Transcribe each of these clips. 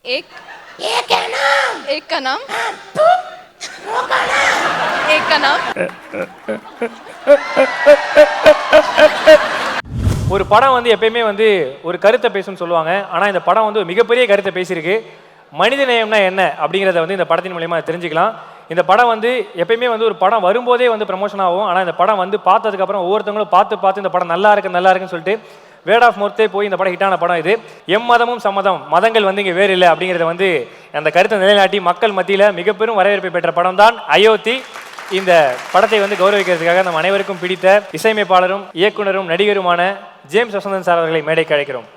एक एक का नाम एक का नाम ஒரு படம் வந்து எப்பயுமே வந்து ஒரு கருத்தை பேசும்னு சொல்லுவாங்க. ஆனால் இந்த படம் வந்து மிகப்பெரிய கருத்தை பேசியிருக்கு. மனித நேயம்னா என்ன அப்படிங்கிறத வந்து இந்த படத்தின் மூலயமா தெரிஞ்சுக்கலாம். இந்த படம் வந்து எப்பயுமே வந்து ஒரு படம் வரும்போதே வந்து ப்ரமோஷன் ஆகும். ஆனால் இந்த படம் வந்து பார்த்ததுக்கப்புறம் ஒவ்வொருத்தவங்களும் பார்த்து இந்த படம் நல்லா இருக்குன்னு சொல்லிட்டு வேர்ட் ஆஃப் மவுத்தே போய் இந்த படம் ஹிட்டான படம் இது. எம்மதமும் சம்மதம், மதங்கள் வந்து இங்கே வேறு இல்லை அப்படிங்கிறத வந்து அந்த கருத்தை நிலைநாட்டி மக்கள் மத்தியில் மிகப்பெரும் வரவேற்பை பெற்ற படம் தான் அயோத்தி. இந்த படத்தை வந்து கௌரவிக்கிறதுக்காக நம்ம அனைவருக்கும் பிடித்த இசையமைப்பாளரும் இயக்குனரும் நடிகருமான ஜேம்ஸ் வசந்தன் சார் அவர்களை மேடைக்கு அழைக்கிறோம்.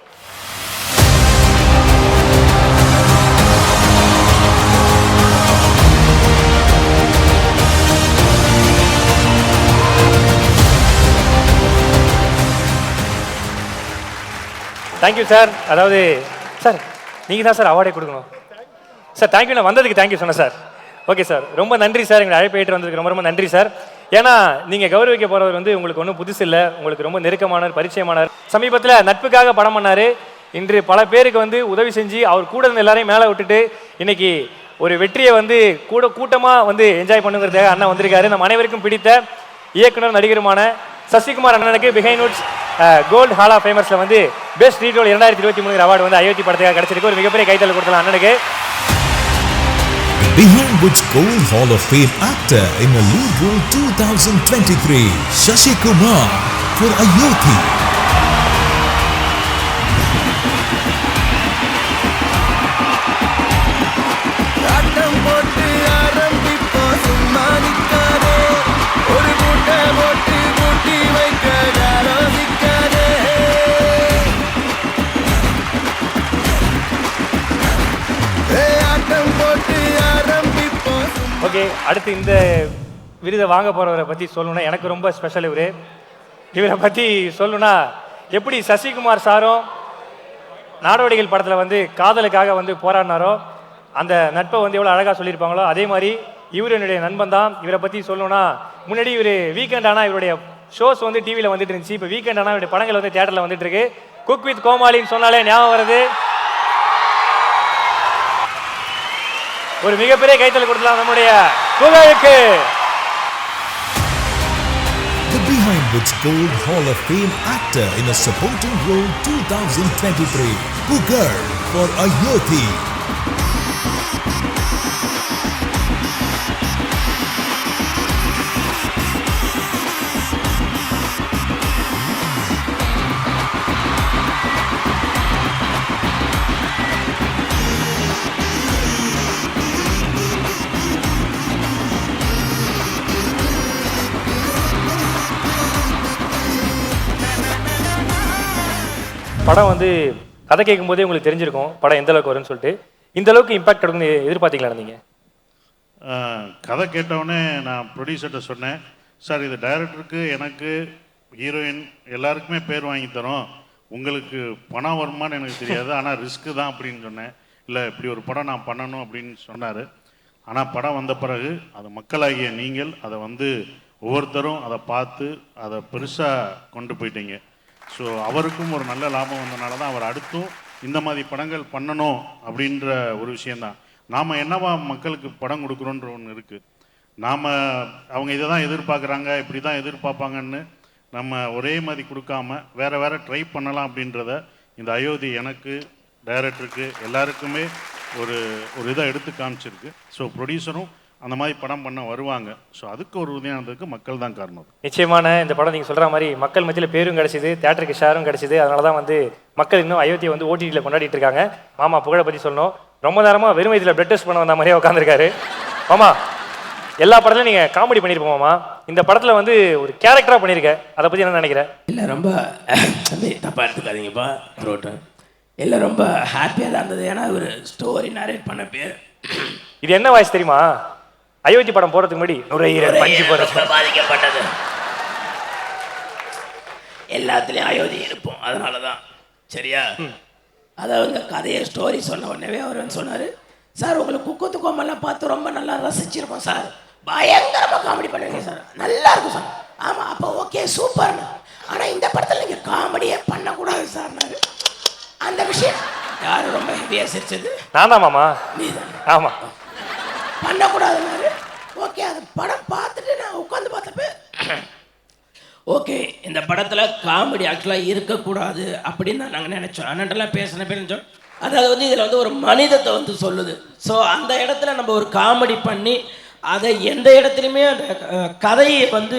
Thank you sir. அதாவது சார் நீங்கள் தான் சார் அவார்டே கொடுக்கணும் சார். தேங்க்யூ, நான் வந்ததுக்கு தேங்க்யூ சொன்னேன் சார். ஓகே சார், ரொம்ப நன்றி சார். எங்களை அழைப்பு ஏற்று வந்ததுக்கு ரொம்ப ரொம்ப நன்றி சார். ஏன்னா நீங்கள் கௌரவிக்க போகிறவர் வந்து உங்களுக்கு ஒன்றும் புதுசு இல்லை, உங்களுக்கு ரொம்ப நெருக்கமானவர், பரிச்சயமானவர். சமீபத்தில் நட்புக்காக படம் பண்ணார். இன்று பல பேருக்கு வந்து உதவி செஞ்சு அவர் கூட இருந்த எல்லாரையும் மேலே விட்டுட்டு இன்னைக்கு ஒரு வெற்றியை வந்து கூட்டமாக வந்து என்ஜாய் பண்ணுங்கிறதுக்காக அண்ணன் வந்திருக்காரு. நம்ம அனைவருக்கும் பிடித்த இயக்குனர் நடிகருமான சசிகுமார் அண்ணனுக்கு Behindwoods gold hall of ஃபேமர்ஸில் வந்து பெஸ்ட் ரீடோல் 2023 அவார்டு வந்து அயோத்தி படத்துக்காக கிடைச்சிருக்கு. ஒரு மிகப்பெரிய கைத்தல் கொடுத்தலாம் அண்ணனுக்கு. Behind which Gold Hall of Fame actor in a lead role 2023, Shashi Kumar for Ayothi. Okay, அடுத்து இந்த விருதை வாங்க போகிறவரை பற்றி சொல்லணும்னா எனக்கு ரொம்ப ஸ்பெஷல். இவரை பற்றி சொல்லணும்னா எப்படி சசிகுமார் சாரும் நாடோடிகள் படத்தில் வந்து காதலுக்காக வந்து போராடினாரோ அந்த நட்பை வந்து எவ்வளோ அழகாக சொல்லியிருப்பாங்களோ அதே மாதிரி இவர் என்னுடைய நண்பன் தான். இவரை பற்றி சொல்லணும்னா முன்னாடி இவர் வீக்கெண்ட் ஆனால் இவருடைய ஷோஸ் வந்து டிவியில் வந்துட்டு இருந்துச்சு. இப்போ வீக்கெண்ட் ஆனால் இவருடைய படங்கள் வந்து தியேட்டரில் வந்துட்டு இருக்கு. குக் வித் கோமாளின்னு சொன்னாலே ஞாபகம் வருது. ஒரு மிகப்பெரிய கைத்தல் கொடுக்கலாம் நம்முடைய புகழுக்கு. The Behind which Gold Hall of Fame actor in a supporting role 2023, Pugar for Ayothi. படம் வந்து கதை கேட்கும் போதே உங்களுக்கு தெரிஞ்சிருக்கும் படம் எந்த அளவுக்கு வரும்னு சொல்லிட்டு. இந்த அளவுக்கு இம்பாக்ட் கொடுக்குன்னு எதிர்பார்த்தீங்களா நீங்கள்? கதை கேட்டவுடனே நான் ப்ரொடியூசர்கிட்ட சொன்னேன், சார் இது டைரக்டருக்கு எனக்கு ஹீரோயின் எல்லாருக்குமே பேர் வாங்கி தரோம், உங்களுக்கு பணம் வருமானு எனக்கு தெரியாது, ஆனால் ரிஸ்க்கு தான் அப்படின்னு சொன்னேன். இல்லை இப்படி ஒரு படம் நான் பண்ணணும் அப்படின்னு சொன்னார். ஆனால் படம் வந்த பிறகு அது மக்களாகிய நீங்கள் அதை வந்து ஒவ்வொருத்தரும் அதை பார்த்து அதை பெருசாக கொண்டு போயிட்டீங்க. ஸோ அவருக்கும் ஒரு நல்ல லாபம் வந்தனால தான் அவர் அடுத்தும் இந்த மாதிரி படங்கள் பண்ணணும் அப்படின்ற ஒரு விஷயந்தான். நாம் என்னவா மக்களுக்கு படம் கொடுக்குறோன்ற ஒன்று இருக்குது. நாம் அவங்க இதை தான் எதிர்பார்க்குறாங்க, இப்படி தான் எதிர்பார்ப்பாங்கன்னு நம்ம ஒரே மாதிரி கொடுக்காம வேறு ட்ரை பண்ணலாம் அப்படின்றத இந்த அயோத்தி எனக்கு, டைரக்டருக்கு, எல்லாருக்குமே ஒரு இதை எடுத்து காமிச்சிருக்கு. ஸோ ப்ரொடியூசரும் அந்த மாதிரி படம் பண்ண வருவாங்க. ஸோ அதுக்கு ஒரு உதவியானதுக்கு மக்கள் தான் காரணம். நிச்சயமான இந்த படம் நீங்கள் சொல்கிற மாதிரி மக்கள் மத்தியில் பேரும் கிடச்சிது, தேட்டருக்கு ஷேரும் கிடச்சிது. அதனால தான் வந்து மக்கள் இன்னும் அயோத்தியை வந்து ஓடிடியில் கொண்டாடிட்டு இருக்காங்க. மாமா புகழை பற்றி சொல்லணும். ரொம்ப நேரமாக வெறும் இதில் பிளட் டெஸ்ட் பண்ண வந்த மாதிரியே உட்காந்துருக்காரு. மாமா எல்லா படத்துலையும் நீங்கள் காமெடி பண்ணியிருப்போம் மாமா. இந்த படத்தில் வந்து ஒரு கேரக்டராக பண்ணியிருக்கேன், அதை பற்றி என்ன நினைக்கிறேன்? இல்லை ரொம்ப தப்பாக எடுத்துக்காதீங்கப்பா த்ரோட்டு. இல்லை ரொம்ப ஹாப்பியாக தான் இருந்தது. ஏன்னா ஒரு ஸ்டோரி நரேட் பண்ண பேர் இது என்ன வாய்ஸ் தெரியுமா? அயோத்தி படம் போறதுக்கு முன்னாடி நுரையீரல் பஞ்சு போறது பாதிக்கப்பட்டது. எல்லாத்துலேயும் அயோத்தி இருப்போம், அதனால தான். சரியா? அதாவது கதையை ஸ்டோரி சொன்ன உடனே அவர் வந்து சொன்னார், சார் உங்களுக்கு குக்கு கோமெல்லாம் பார்த்து ரொம்ப நல்லா ரசிச்சிருக்கோம் சார், பயங்கரமாக காமெடி பண்ணுவீங்க சார், நல்லா இருக்கும் சார். ஆமாம், அப்போ ஓகே சூப்பர்ண்ணா, ஆனால் இந்த படத்தில் நீங்கள் காமெடியே பண்ணக்கூடாது சார். அந்த விஷயம் யார் ரொம்ப ஹெவியாக சிரிச்சது? நான் தான் மாமா. நீதான். ஆமாம். பண்ணக்கூடாதுன்னாரு. ஓகே, அது படம் பார்த்துட்டு நான் உட்காந்து பார்த்தப்ப ஓகே, இந்த படத்தில் காமெடி ஆக்சுவலாக இருக்கக்கூடாது அப்படின்னு தான் நாங்கள் நினச்சோம். அண்ணன்ட்டெல்லாம் பேசின பேர் நினச்சோம். அதாவது வந்து இதில் வந்து ஒரு மனிதத்தை வந்து சொல்லுது. ஸோ அந்த இடத்துல நம்ம ஒரு காமெடி பண்ணி அதை எந்த இடத்துலையுமே அந்த கதையை வந்து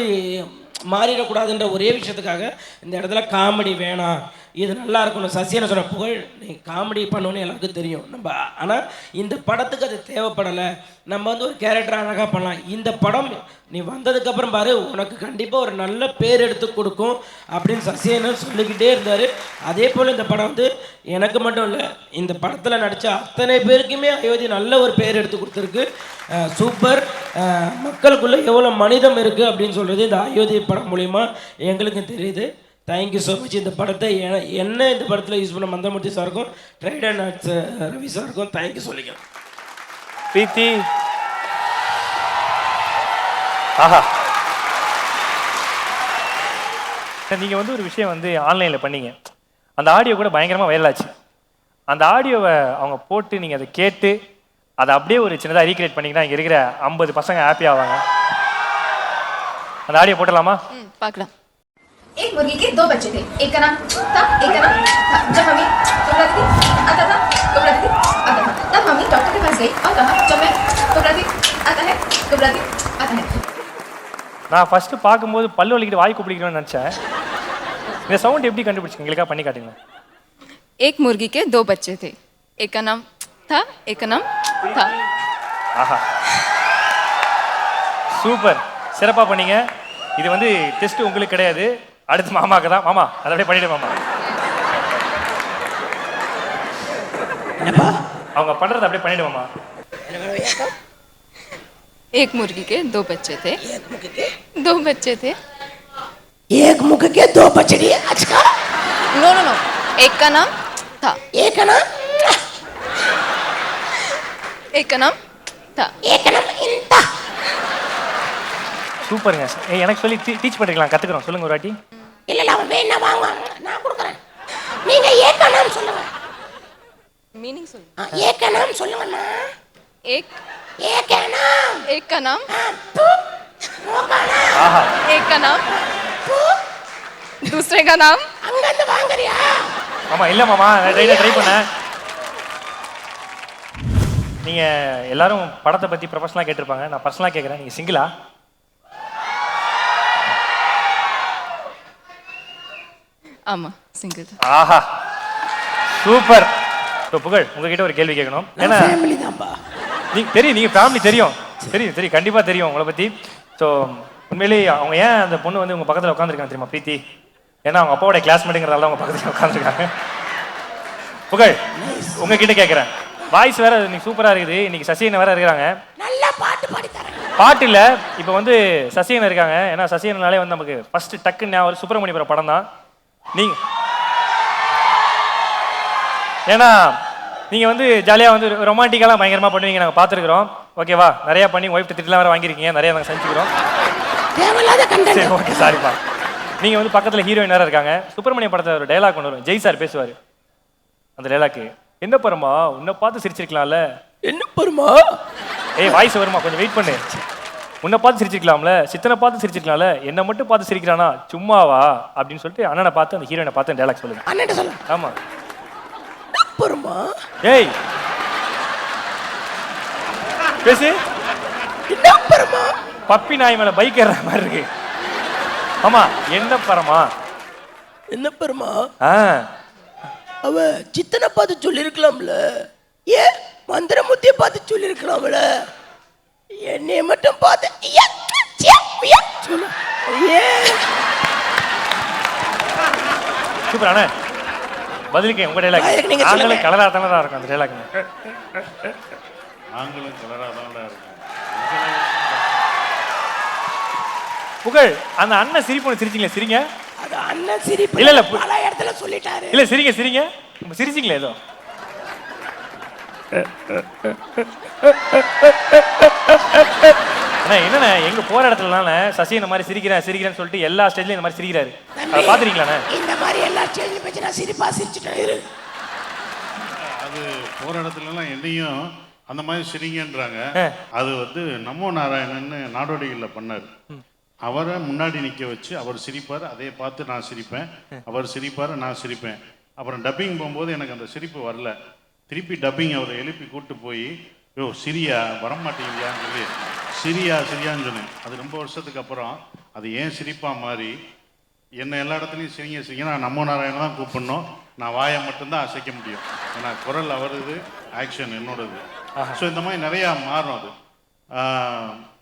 மாறிடக்கூடாதுன்ற ஒரே விஷயத்துக்காக இந்த இடத்துல காமெடி வேணாம், இது நல்லா இருக்கணும். சசியனை சொன்ன புகழ் நீ காமெடி பண்ணணுன்னு எல்லாருக்கும் தெரியும் நம்ம, ஆனால் இந்த படத்துக்கு அது தேவைப்படலை. நம்ம வந்து ஒரு கேரக்டர் அழகாக பண்ணலாம். இந்த படம் நீ வந்ததுக்கப்புறம் பாரு, உனக்கு கண்டிப்பாக ஒரு நல்ல பேர் எடுத்து கொடுக்கும் அப்படின்னு சசியனை சொல்லிக்கிட்டே இருந்தார். அதே போல் இந்த படம் வந்து எனக்கு மட்டும் இல்லை, இந்த படத்தில் நடித்த அத்தனை பேருக்குமே அயோத்தி நல்ல ஒரு பேர் எடுத்து கொடுத்துருக்கு. சூப்பர். மக்களுக்குள்ளே எவ்வளோ மனிதம் இருக்குது அப்படின்னு சொல்கிறது இந்த அயோத்தி படம் மூலிமா எங்களுக்கு தெரியுது. Thank you so much. இந்த படத்தை என்ன இந்த படத்தில் யூஸ் பண்ண மந்தமூர்த்தி சாருக்கும் ட்ரைடன் ஆர்ட்ஸ் ரவி சாருக்கும் தேங்க்யூ சொல்லிக்கிறேன். பிரீத்தி, ஆஹா, நீங்கள் வந்து ஒரு விஷயம் வந்து ஆன்லைனில் பண்ணீங்க, அந்த ஆடியோ கூட பயங்கரமாக வைரல் ஆச்சு. அந்த ஆடியோவை அவங்க போட்டு நீங்கள் அதை கேட்டு அதை அப்படியே ஒரு சின்னதாக ரீக்ரியேட் பண்ணிங்கன்னா இங்கே இருக்கிற 50 பசங்க ஹாப்பி ஆவாங்க. அந்த ஆடியோ போட்டலாமா? பார்க்கலாம். एक मुर्गी के 2 बच्चे थे, एक का नाम था, एक का नाम था। जब मम्मी टुकड़ाती थी आता था, टुकड़ाती थी आता था। तब मम्मी डॉक्टर के पास गई और कहा जब मैं टुकड़ाती आता है, टुकड़ाती आता है। நான் ஃபஸ்ட்டு பார்க்கும்போது பல்லு வலிக்கிட்டு வாய் கூப்பிடிக்கணும்னு நினச்சேன். இந்த சவுண்ட் எப்படி கண்டுபிடிச்சிங்க? எங்களுக்காக பண்ணி காட்டுங்களேன். एक मुर्गी के 2 बच्चे थे, एक का नाम था, एक का नाम था। ஆஹா, சூப்பர், சிறப்பாக பண்ணீங்க. இது வந்து டெஸ்ட் உங்களுக்கு கிடையாது, அடுத்து மாமாக்கு தான். மாமா அதை அப்படியே பண்ணிவிடு மாமா. அவங்க பண்ணுறதை அப்படியே பண்ணிவிடு மாமா. एक मुर्गी के 2 बच्चे थे, 2 बच्चे थे। एक मुख के 2 बछड़ी। अच्छा, नो नो नो, एक का नाम था, एक का नाम एक का नाम था, एक का नाम इंता। சூப்பருங்க. எனக்கு சொல்லி டீச் பண்ணிக்கலாம், கற்றுக்குறோம். சொல்லுங்கள் ஒரு வாட்டி. இல்ல இல்ல, அவன் வேணா வாங்க, நான் கொடுக்குறேன். நீங்க ஏக நாம் சொல்லுங்க. मीनिंग सुन। ஏக நாம் சொல்லுங்கம்மா. एक ஏக நாம். एक का नाम, ஆஹா, एक का नाम, दूसरे का नाम। அங்க இருந்து வாங்குறியா? ஆமாம், இல்லை மாமா, ட்ரை பண்ணேன். நீங்கள் எல்லாரும் படத்தை பற்றி ப்ரொஃபஷனலாக கேட்டிருப்பாங்க, நான் பர்சனலாக கேட்குறேன். நீங்கள் சிங்கிளா? ஆமா, சிங்கிள். ஆஹா, சூப்பர். ஸோ புகழ், உங்ககிட்ட ஒரு கேள்வி கேட்கணும். ஏன்னா ஃபேமிலி தான்பா. தெரியும், நீங்கள் ஃபேமிலி தெரியும், தெரியும், கண்டிப்பாக தெரியும் உங்களை பற்றி. ஸோ உண்மையிலேயே அவங்க ஏன் அந்த பொண்ணு வந்து உங்கள் பக்கத்தில் உட்காந்துருக்காங்க தெரியுமா பிரீத்தி? ஏன்னா அவங்க அப்பாவோட கிளாஸ்மேட்டுங்கிறதால அவங்க பக்கத்தில் உட்காந்துருக்காங்க. புகழ், உங்ககிட்ட கேட்குறேன். வாய்ஸ் வேற இன்னைக்கு சூப்பராக இருக்குது. இன்னைக்கு சசியனை வேற இருக்கிறாங்க. நல்லா பாட்டு பாடி தரேன். பாட்டு இல்லை, இப்போ வந்து சசியனை இருக்காங்க. ஏன்னா சசியனாலே வந்து நமக்கு ஃபர்ஸ்ட் டக்குன்னு ஒரு சுப்பிரமணியபுரம் படம் தான். நீங்கள் ஏன்னா நீங்கள் வந்து ஜாலியாக வந்து ரொமான்டிக்கெல்லாம் பயங்கரமாக பண்ணுவீங்க, நாங்கள் பார்த்துருக்குறோம். ஓகேவா? நிறையா பண்ணி ஒய்ஃப் திட்டலாம் வேறு வாங்கியிருக்கீங்க, நிறையா நாங்கள் செஞ்சுக்கிறோம். சரி, ஓகே, சாரிப்பா. நீங்கள் வந்து பக்கத்தில் ஹீரோயின் வேறு இருக்காங்க. சுப்பிரமணிய படத்தில் ஒரு டைலாக் கொண்டு வரும், ஜெய் சார் பேசுவார். அந்த டைலாக்கு, என்ன பரமா உன்னை பார்த்து சிரிச்சிருக்கலாம்ல. என்ன பரமா? ஏய், வாய்ஸ் வருமா, கொஞ்சம் வெயிட் பண்ணு. உன்னை பார்த்து சிரிச்சிருக்கலாம்ல, சித்தனை பார்த்து சிரிச்சிருக்கலாம்ல, என்னை மட்டும் பார்த்து சிரிக்கிறானா சும்மாவா அப்படின்னு சொல்லிட்டு அண்ணனை பார்த்து அந்த ஹீரோயினை பார்த்து டைலாக் சொல்லுங்க. அண்ணன் சொல்லுங்க. ஆமாம். பரமா? ஏய், பேசு. என்ன பரமா? பப்பி நாய் மேல பைக் ஏற மாதிரி இருக்கு. ஆமா, என்ன பரமா? என்ன பரமா? ஆ, அவ சித்தனை பார்த்து சொல்லியிருக்கலாம்ல, ஏன் மந்திரமுத்தியை பார்த்து சொல்லியிருக்கலாம்ல, என்னைய மட்டும் பார்த்து சூப்பர் அண்ணா. பதிலுக்கு உங்க டைலாக். நாங்களும் கலரா தானே தான் இருக்கும் அந்த டைலாக். நாங்களும் கலராக தான் இருக்கோம். புகழ், அந்த அண்ணன் சிரிப்பு சிரிச்சிங்களே, சிரிங்க. அது அண்ணன் சிரிப்பு இல்ல இல்ல, பல இடத்துல சொல்லிட்டாரு. இல்ல சிரிங்க சிரிங்க, சிரிச்சிங்களே ஏதோ. அண்ணா என்னண்ணே, எங்க போற இடத்துலனால சசி இந்த மாதிரி சிரிக்கிறேன்னு சொல்லிட்டு எல்லா ஸ்டேஜ்லயும் இந்த மாதிரி சிரிக்கிறாரு. அதை பாத்துறீங்களாண்ணே? இந்த மாதிரி எல்லா ஸ்டேஜ்லயும் வச்சு நான் சிரிப்பா சிரிச்சுட்டேன். அது போகிற இடத்துலலாம் என்னையும் அந்த மாதிரி சிரிங்கன்றாங்க. அது வந்து நமோ நாராயணன்னு நாடோடிகளில் பண்ணார். அவரை முன்னாடி நிற்க வச்சு அவர் சிரிப்பார், அதை பார்த்து நான் சிரிப்பேன், அவர் சிரிப்பார், நான் சிரிப்பேன். அப்புறம் டப்பிங் போகும்போது எனக்கு அந்த சிரிப்பு வரல. திருப்பி டப்பிங் அவரை எழுப்பி கூப்பிட்டு போய் யோ சிரியா வரமாட்டேங்கிறியான்னு சொல்லி சிரியான்னு சொன்னேன். அது ரொம்ப வருஷத்துக்கு அப்புறம் அது ஏன் சிரிப்பாக மாறி என்னை எல்லா இடத்துலையும் சிரிங்க நான் நமோ நாராயணன் தான் கூப்பிடணும், நான் வாயை மட்டும்தான் அசைக்க முடியும். ஏன்னா குரல் அவருது, ஆக்ஷன் என்னோடது. ஸோ இந்த மாதிரி நிறையா மாறும். அது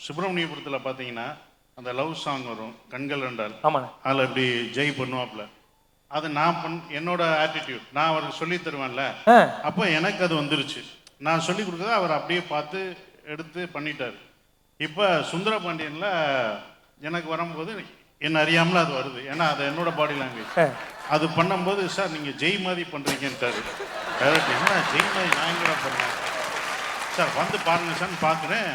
சுப்பிரமணியபுரத்தில் பார்த்தீங்கன்னா அந்த லவ் சாங் வரும், கண்கள் ரெண்டால். அதில் இப்படி ஜெய் பண்ணுவாப்புல. அது நான் என்னோட ஆட்டிடியூட் நான் அவருக்கு சொல்லி தருவேன்ல, அப்போ எனக்கு அது வந்துருச்சு. நான் சொல்லி கொடுக்குறத அவர் அப்படியே பார்த்து எடுத்து பண்ணிட்டார். இப்போ சுந்தர பாண்டியனில் எனக்கு வரும்போது என்ன அறியாமல் அது வருது, ஏன்னா அது என்னோட பாடி லாங்குவேஜ். அது பண்ணும்போது சார் நீங்கள் ஜெய் மாதிரி பண்ணுறீங்கன்ட்டாரு. டேரக்ட் என்ன ஜெய் மாதிரி நான் எங்கடா பண்ணேன் சார், வந்து பாருங்க சார் பார்க்குறேன்.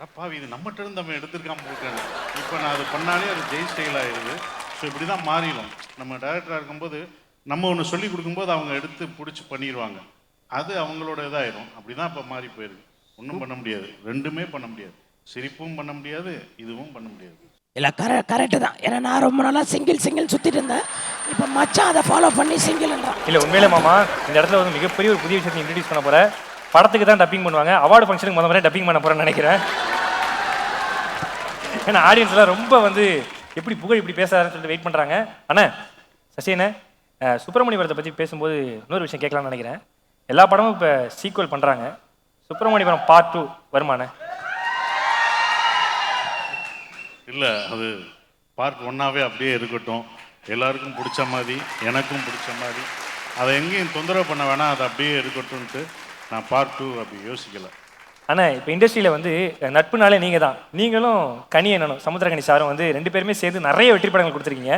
அப்பா இது நம்மகிட்ட இருந்து நம்ம எடுத்துருக்காம போட்டேன். இப்போ நான் அது பண்ணாலே அது ஜெய் ஸ்டைல் ஆயிடுது. ஸோ இப்படி தான் மாறிடும். நம்ம டைரக்டராக இருக்கும்போது நம்ம ஒன்று சொல்லி கொடுக்கும்போது அவங்க எடுத்து பிடிச்சி பண்ணிடுவாங்க, அது அவங்களோட இதாயிரும். அப்படி தான் இப்போ மாறி போயிருக்கு. ஒன்றும் பண்ண முடியாது, ரெண்டுமே பண்ண முடியாது. சிரிப்பும் பண்ண முடியாது, இதுவும் பண்ண முடியாது. இல்லை கரெக்டு தான். ஏன்னா நான் ரொம்ப நாளாக சிங்கிள் சுற்றிட்டு இருந்தேன். இப்போ மச்சான் அதை ஃபாலோ பண்ணி சிங்கிள்ன்றான். இல்லை உண்மையிலே மாமா இந்த இடத்துல வந்து மிகப்பெரிய ஒரு புதிய விஷயத்தை இன்ட்ரடியூஸ் பண்ண போகிறேன். படத்துக்கு தான் டப்பிங் பண்ணுவாங்க, அவார்டு ஃபங்க்ஷனுக்கு முதல் முறை டப்பிங் பண்ண போகிறேன்னு நினைக்கிறேன். ஏன்னா ஆடியன்ஸ்லாம் ரொம்ப வந்து எப்படி புகழ் இப்படி பேசுறாருன்னு சொல்லிட்டு வெயிட் பண்ணுறாங்க. அண்ணா சசியண்ணே, சுப்பிரமணியபுரத்தை பற்றி பேசும்போது இன்னொரு விஷயம் கேட்கலாம்னு நினைக்கிறேன். எல்லா படமும் இப்போ சீக்வல் பண்ணுறாங்க, சுப்பிரமணியபுரம் பார்ட் 2 வருமானே? இல்லை, அது பார்ட் 1ஆவே அப்படியே இருக்கட்டும், எல்லாருக்கும் பிடிச்ச மாதிரி, எனக்கும் பிடிச்ச மாதிரி. அதை எங்கேயும் தொந்தரவு பண்ண வேணாம், அது அப்படியே இருக்கட்டும்ன்ட்டு நான் பார்ட் 2 அப்படி யோசிக்கலை. அண்ணா இப்போ இண்டஸ்ட்ரியில் வந்து நட்புனாலே நீங்கள் தான், நீங்களும் கனி அண்ணனும் சமுத்திரகனி சாரும் வந்து 2 பேருமே சேர்ந்து நிறைய வெற்றி படங்கள் கொடுத்துருக்கீங்க.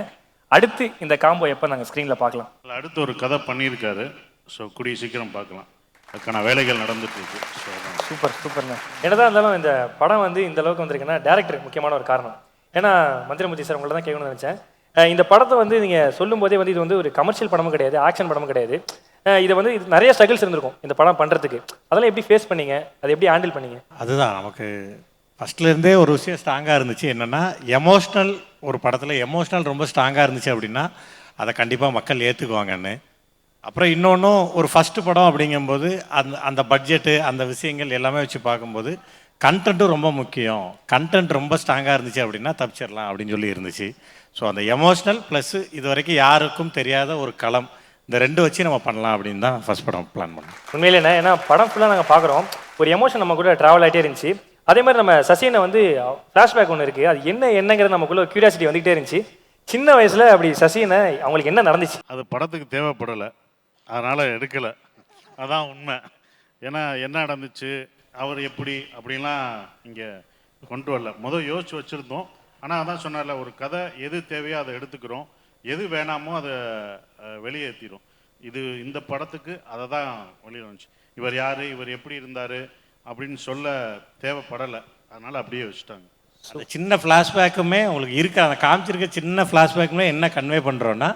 அடுத்து இந்த காம்போ எப்போ நாங்கள் ஸ்க்ரீனில் பார்க்கலாம்? அடுத்து ஒரு கதை பண்ணியிருக்காரு. ஸோ கூடிய சீக்கிரம் பார்க்கலாம், அதுக்கான வேலைகள் நடந்துட்டு இருக்கு. சூப்பர்ண்ணா. என்னதான் இருந்தாலும் இந்த படம் வந்து இந்த அளவுக்கு வந்திருக்குன்னா டேரக்டர் முக்கியமான ஒரு காரணம். ஏன்னா மந்திரமூர்த்தி சார் உங்களை தான் கேட்கணும்னு நினச்சேன். இந்த படத்தை வந்து நீங்கள் சொல்லும் போதே வந்து இது வந்து ஒரு கமர்ஷியல் படமும் கிடையாது, ஆக்ஷன் படமும் கிடையாது. இதை வந்து இது நிறைய ஸ்ட்ரகிள்ஸ் இருந்திருக்கும் இந்த படம் பண்ணுறதுக்கு. அதெல்லாம் எப்படி ஃபேஸ் பண்ணீங்க, அதை எப்படி ஹேண்டில் பண்ணீங்க? அதுதான் நமக்கு ஃபஸ்ட்லேருந்தே ஒரு விஷயம் ஸ்ட்ராங்காக இருந்துச்சு. என்னென்னா எமோஷ்னல், ஒரு படத்தில் எமோஷ்னல் ரொம்ப ஸ்ட்ராங்காக இருந்துச்சு அப்படின்னா அதை கண்டிப்பாக மக்கள் ஏற்றுக்குவாங்கன்னு. அப்புறம் இன்னொன்றும் ஒரு ஃபஸ்ட்டு படம் அப்படிங்கும்போது அந்த பட்ஜெட்டு அந்த விஷயங்கள் எல்லாமே வச்சு பார்க்கும்போது கண்டென்ட்டும் ரொம்ப முக்கியம். கண்டென்ட் ரொம்ப ஸ்ட்ராங்காக இருந்துச்சு அப்படின்னா தப்பிச்சிடலாம் அப்படின்னு சொல்லி இருந்துச்சு. ஸோ அந்த எமோஷ்னல் ப்ளஸ்ஸு இது வரைக்கும் யாருக்கும் தெரியாத ஒரு களம், இந்த 2 வச்சு நம்ம பண்ணலாம் அப்படின்னு தான் ஃபஸ்ட் படம் பிளான் பண்ணோம். உண்மையிலேண்ணா, ஏன்னா படம் ஃபுல்லாக நாங்கள் பார்க்குறோம், ஒரு எமோஷன் நம்ம கூட ட்ராவல் ஆகிட்டே இருந்துச்சு. அதே மாதிரி நம்ம சசியனை வந்து ஃப்ளாஷ்பேக் ஒன்று இருக்குது, அது என்னங்கிறது நமக்குள்ள ஒரு க்யூரியாசிட்டி வந்துகிட்டே இருந்துச்சு. சின்ன வயசில் அப்படி சசியனை அவங்களுக்கு என்ன நடந்துச்சு? அது படத்துக்கு தேவைப்படலை, அதனால் எடுக்கலை. அதான் உண்மை. ஏன்னா என்ன நடந்துச்சு, அவர் எப்படி அப்படின்லாம் இங்கே கொண்டு வரல. முதல் யோசிச்சு வச்சுருந்தோம். ஆனால் அதான் சொன்னார்ல, ஒரு கதை எது தேவையோ அதை எடுத்துக்கிறோம், எது வேணாமோ அதை வெளியேற்றிடும். இந்த படத்துக்கு அதை தான் வெளியில் வந்துச்சு. இவர் யார், இவர் எப்படி இருந்தார் அப்படின்னு சொல்ல தேவைப்படலை, அதனால் அப்படியே வச்சுட்டாங்க. அந்த சின்ன ஃப்ளாஷ்பேக்குமே உங்களுக்கு இருக்க, அந்த காமிச்சிருக்க சின்ன ஃப்ளாஷ்பேக்குமே என்ன கன்வே பண்ணுறோன்னா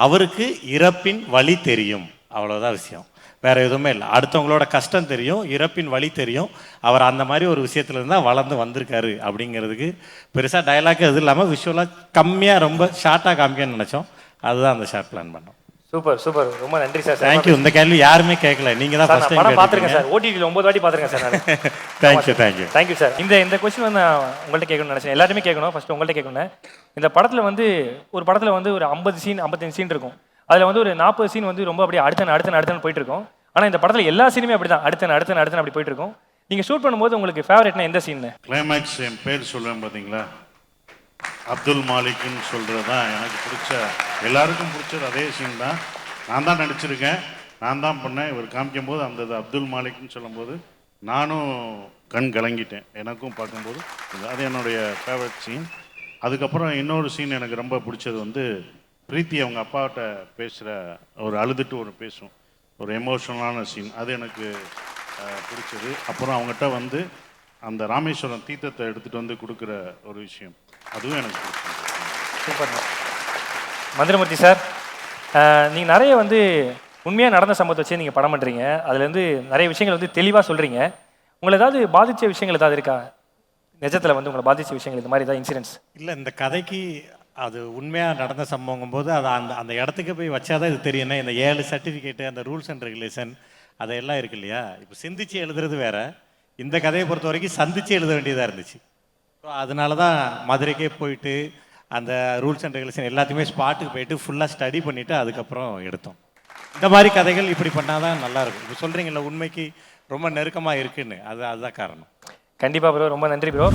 அவருக்கு இறப்பின் வழி தெரியும், அவ்வளோதான் விஷயம், வேறு எதுவுமே இல்லை. அடுத்தவங்களோட கஷ்டம் தெரியும், இறப்பின் வழி தெரியும். அவர் அந்த மாதிரி ஒரு விஷயத்துல இருந்தால் வளர்ந்து வந்திருக்காரு அப்படிங்கிறதுக்கு பெருசாக டைலாக் எதுவும் இல்லாமல் விஷுவலாக கம்மியாக ரொம்ப ஷார்ட்டாக காமிக்கணும்னு நினச்சோம். அதுதான் அந்த ஷார்ட் பிளான் பண்ணோம். சூப்பர், ரொம்ப நன்றி சார். தேங்க்யூ. இந்த கேள்வி யாருமே கேட்கல, நீங்கள் தான் ஃபர்ஸ்ட் டைம் படம் பார்த்துருக்கேன் சார், ஓடிடியில் 9 வாட்டி பார்த்துருக்கேன் சார் நான். Thank you sir. இந்த கொஸ்டின் வந்து நான் உங்கள்கிட்ட கேட்கணும்னு நினச்சேன், எல்லாருமே கேட்கணும், ஃபஸ்ட்டு உங்கள்கிட்ட கேட்கணும். இந்த படத்தில் வந்து ஒரு 50 சீன் 55 சீன் இருக்கும், அதில் வந்து ஒரு 40 சீன் வந்து ரொம்ப அப்படியே அடுத்தன்னு போயிட்டு இருக்கும். ஆனால் இந்த படத்தில் எல்லா சீனுமே அப்படி தான் அடுத்தன்னு அப்படி போயிட்டு இருக்கும். நீங்கள் ஷூட் பண்ணும்போது உங்களுக்கு ஃபேவரட்னா எந்த சீன்? கிளைமேக்ஸ் என் பேர் சொல்லுவேன் பார்த்தீங்களா, அப்துல் மாலிக்னு சொல்கிறது தான் எனக்கு பிடிச்ச, எல்லாருக்கும் பிடிச்சது அதே சீன் தான். நான் தான் நடிச்சிருக்கேன், நான் தான் பண்ணேன். இவர் காமிக்கும் போது அந்த அப்துல் மாலிக்னு சொல்லும்போது நானும் கண் கலங்கிட்டேன், எனக்கும் பார்க்கும்போது அது என்னுடைய ஃபேவரட் சீன். அதுக்கப்புறம் இன்னொரு சீன் எனக்கு ரொம்ப பிடிச்சது வந்து பிரீத்தி அவங்க அப்பாட்ட பேசுகிற, ஒரு அழுதுட்டு ஒரு பேசும், ஒரு எமோஷனலான சீன், அது எனக்கு பிடிச்சது. அப்புறம் அவங்ககிட்ட வந்து அந்த ராமேஸ்வரம் தீர்த்தத்தை எடுத்துகிட்டு வந்து கொடுக்குற ஒரு விஷயம், அதுவும் எனக்கு பிடிச்சது. சூப்பர். மந்திரமூர்த்தி சார், நீங்கள் நிறைய வந்து உண்மையாக நடந்த சம்பவத்தை வச்சு நீங்கள் படம் பண்ணுறீங்க. அதுலேருந்து நிறைய விஷயங்கள் வந்து தெளிவாக சொல்கிறீங்க. உங்களை ஏதாவது பாதித்த விஷயங்கள் ஏதாவது இருக்கா? நிஜத்தில் வந்து உங்களை பாதித்த விஷயங்கள் இந்த மாதிரி ஏதாவது இன்சிடென்ட்ஸ்? இல்லை, இந்த கதைக்கு அது உண்மையாக நடந்த சம்பவங்கும் போது அது அந்த அந்த இடத்துக்கு போய் வச்சாதான் இது தெரியும்னா, இந்த 7 சர்டிஃபிகேட்டு, அந்த ரூல்ஸ் அண்ட் ரெகுலேஷன் அதெல்லாம் இருக்கு இல்லையா? இப்போ சிந்திச்சு எழுதுறது வேற, இந்த கதையை பொறுத்த வரைக்கும் சந்திச்சு எழுத வேண்டியதாக இருந்துச்சு. ஸோ அதனால தான் மதுரைக்கே போயிட்டு அந்த ரூல்ஸ் அண்ட் ரெகுலேஷன் எல்லாத்தையுமே ஸ்பாட்டுக்கு போயிட்டு ஃபுல்லாக ஸ்டடி பண்ணிவிட்டு அதுக்கப்புறம் எடுத்தோம். இந்த மாதிரி கதைகள் இப்படி பண்ணால் தான் நல்லாயிருக்கும். இப்போ சொல்கிறீங்களா உண்மைக்கு ரொம்ப நெருக்கமாக இருக்குன்னு, அதுதான் காரணம். கண்டிப்பாக ப்ரோ, ரொம்ப நன்றி ப்ரோ.